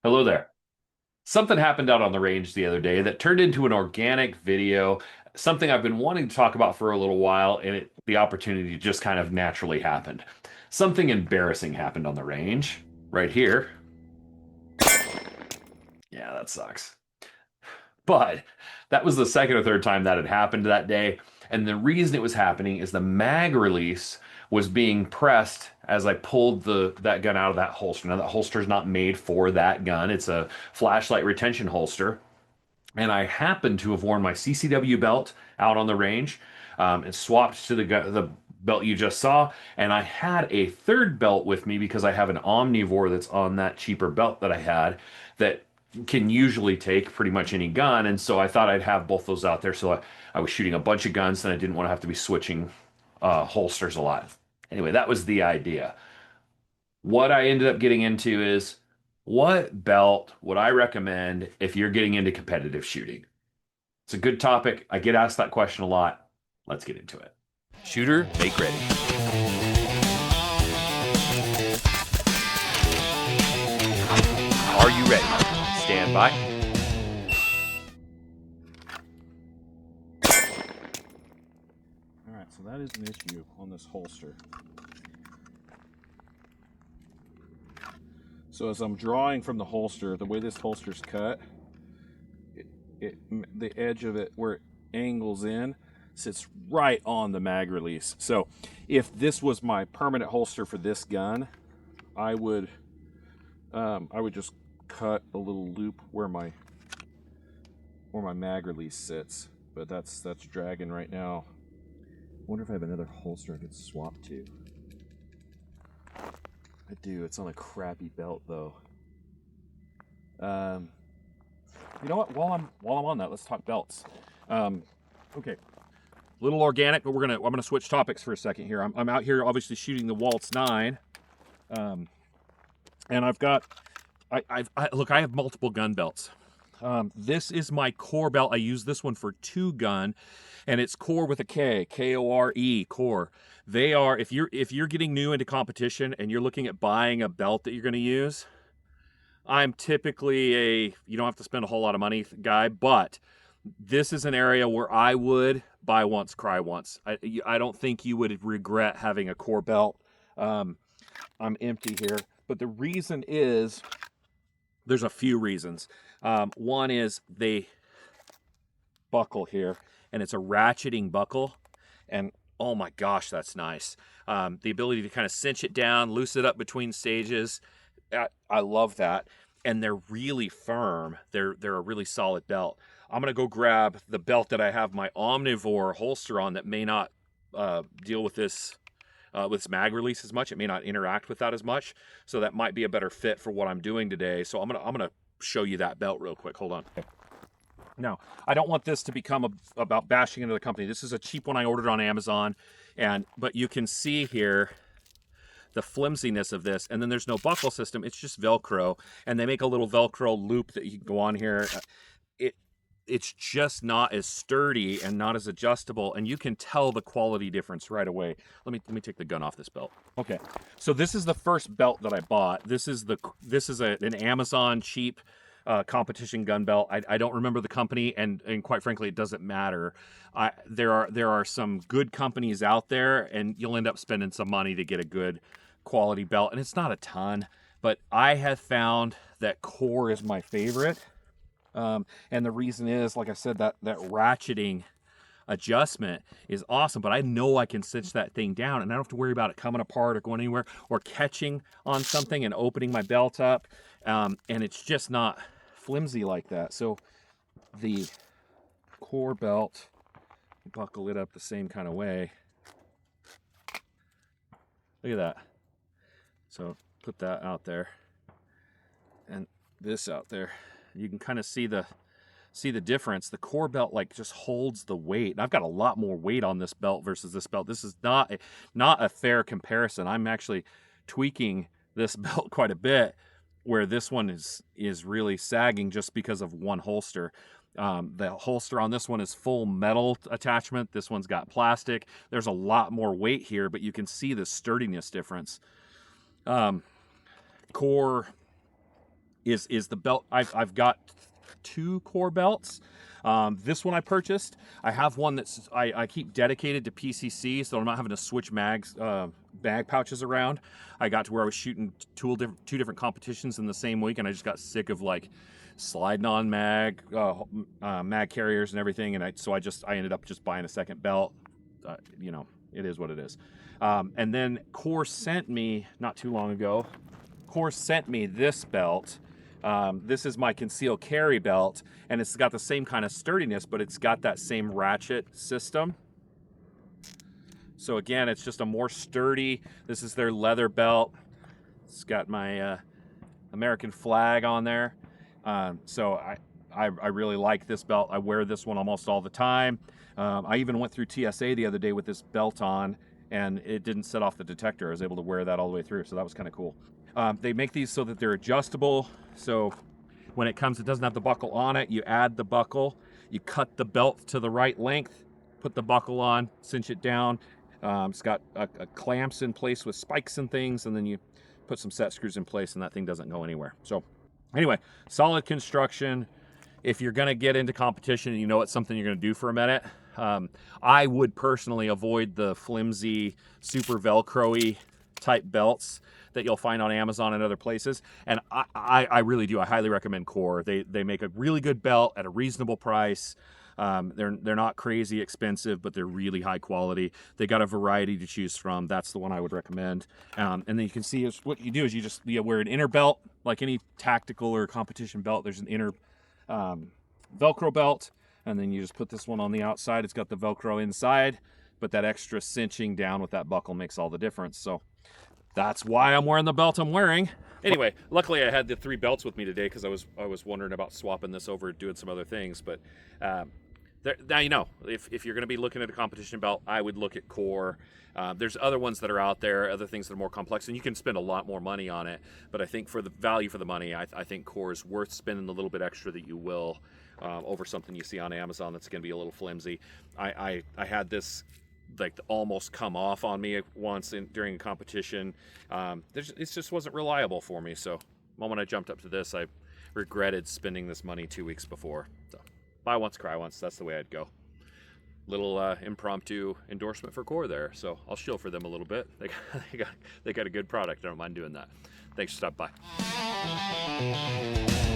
Hello there. Something happened out on the range the other day that turned into an organic video, something I've been wanting to talk about for a little while, and the opportunity just kind of naturally happened. Something embarrassing happened on the range, right here. Yeah, that sucks. But that was the second or third time that had happened that day. And the reason it was happening is the mag release was being pressed as I pulled that gun out of that holster. Now that holster is not made for that gun. It's a flashlight retention holster. And I happened to have worn my CCW belt out on the range, and swapped to the belt you just saw. And I had a third belt with me because I have an Omnivore that's on that cheaper belt that I had that can usually take pretty much any gun. And so I thought I'd have both those out there. So I was shooting a bunch of guns and I didn't want to have to be switching holsters a lot. Anyway, that was the idea. What I ended up getting into is what belt would I recommend if you're getting into competitive shooting? It's a good topic. I get asked that question a lot. Let's get into it. Shooter, make ready. Are you ready? Stand by. All right, so that is an issue on this holster. So as I'm drawing from the holster, the way this holster's cut, the edge of it where it angles in sits right on the mag release. So if this was my permanent holster for this gun, I would just cut a little loop where my mag release sits. But that's dragging right now. I wonder if I have another holster I could swap to. I do. It's on a crappy belt though. You know what? While I'm on that, let's talk belts. Okay, little organic, but I'm gonna switch topics for a second here. I'm out here obviously shooting the Waltz 9, and I've got look. I have multiple gun belts. This is my core belt. I use this one for 2-gun, and it's core with a K, K-O-R-E, core. They are, if you're getting new into competition and you're looking at buying a belt that you're going to use, I'm typically you don't have to spend a whole lot of money guy, but this is an area where I would buy once, cry once. I don't think you would regret having a core belt. I'm empty here, but the reason is, there's a few reasons. One is they buckle here, and it's a ratcheting buckle, and oh my gosh, that's nice. The ability to kind of cinch it down, loose it up between stages. I love that. And they're really firm. They're a really solid belt. I'm gonna go grab the belt that I have my Omnivore holster on that may not deal with this mag release as much. It may not interact with that as much. So that might be a better fit for what I'm doing today. So I'm gonna show you that belt real quick. Hold on. Okay. Now, I don't want this to become about bashing into the company. This is a cheap one I ordered on Amazon, but you can see here the flimsiness of this, and then there's no buckle system. It's just Velcro, and they make a little Velcro loop that you can go on here. It's just not as sturdy and not as adjustable, and you can tell the quality difference right away. Let me take the gun off this belt. Okay, so this is the first belt that I bought. This is an Amazon cheap competition gun belt. I don't remember the company, and quite frankly, it doesn't matter. There are some good companies out there, and you'll end up spending some money to get a good quality belt, and it's not a ton, but I have found that core is my favorite. And the reason is, like I said, that ratcheting adjustment is awesome, but I know I can cinch that thing down, and I don't have to worry about it coming apart or going anywhere or catching on something and opening my belt up. And it's just not flimsy like that. So the core belt, buckle it up the same kind of way. Look at that. So put that out there and this out there. You can kind of see the difference. The core belt like just holds the weight. And I've got a lot more weight on this belt versus this belt. This is not a fair comparison. I'm actually tweaking this belt quite a bit, where this one is really sagging just because of one holster. The holster on this one is full metal attachment. This one's got plastic. There's a lot more weight here, but you can see the sturdiness difference. Core is the belt. I've got 2 core belts. This one I purchased. I have one that's I keep dedicated to PCC, so I'm not having to switch mag pouches around. I got to where I was shooting 2 different competitions in the same week, and I just got sick of like sliding on mag carriers and everything, and I ended up just buying a second belt. You know, it is what it is. And then Core sent me not too long ago. Core sent me this belt. This is my conceal carry belt, and it's got the same kind of sturdiness, but it's got that same ratchet system. So again, it's just a more sturdy. This is their leather belt. It's got my American flag on there. So I really like this belt. I wear this one almost all the time. I even went through TSA the other day with this belt on, and it didn't set off the detector. I was able to wear that all the way through, so that was kind of cool. They make these so that they're adjustable. So when it comes, it doesn't have the buckle on it. You add the buckle, you cut the belt to the right length, put the buckle on, cinch it down. It's got a clamps in place with spikes and things, and then you put some set screws in place, and that thing doesn't go anywhere. So anyway, solid construction. If you're going to get into competition and you know it's something you're going to do for a minute, I would personally avoid the flimsy, super Velcro-y type belts that you'll find on Amazon and other places. And I really do. I highly recommend Core. They make a really good belt at a reasonable price. They're not crazy expensive, but they're really high quality. They got a variety to choose from. That's the one I would recommend. And then you can see is what you do is you wear an inner belt, like any tactical or competition belt. There's an inner Velcro belt, and then you just put this one on the outside. It's got the Velcro inside, but that extra cinching down with that buckle makes all the difference. So that's why I'm wearing the belt I'm wearing. Anyway, luckily I had the 3 belts with me today because I was wondering about swapping this over, doing some other things. But now you know, if you're going to be looking at a competition belt, I would look at Core. There's other ones that are out there, other things that are more complex, and you can spend a lot more money on it. But I think for the value for the money, I think Core is worth spending the little bit extra that you will over something you see on Amazon that's going to be a little flimsy. I had this like almost come off on me once during a competition. It just wasn't reliable for me. So the moment I jumped up to this, I regretted spending this money 2 weeks before. So buy once, cry once. That's the way I'd go. Little impromptu endorsement for Core there. So I'll shill for them a little bit. They got a good product. I don't mind doing that. Thanks for stopping by.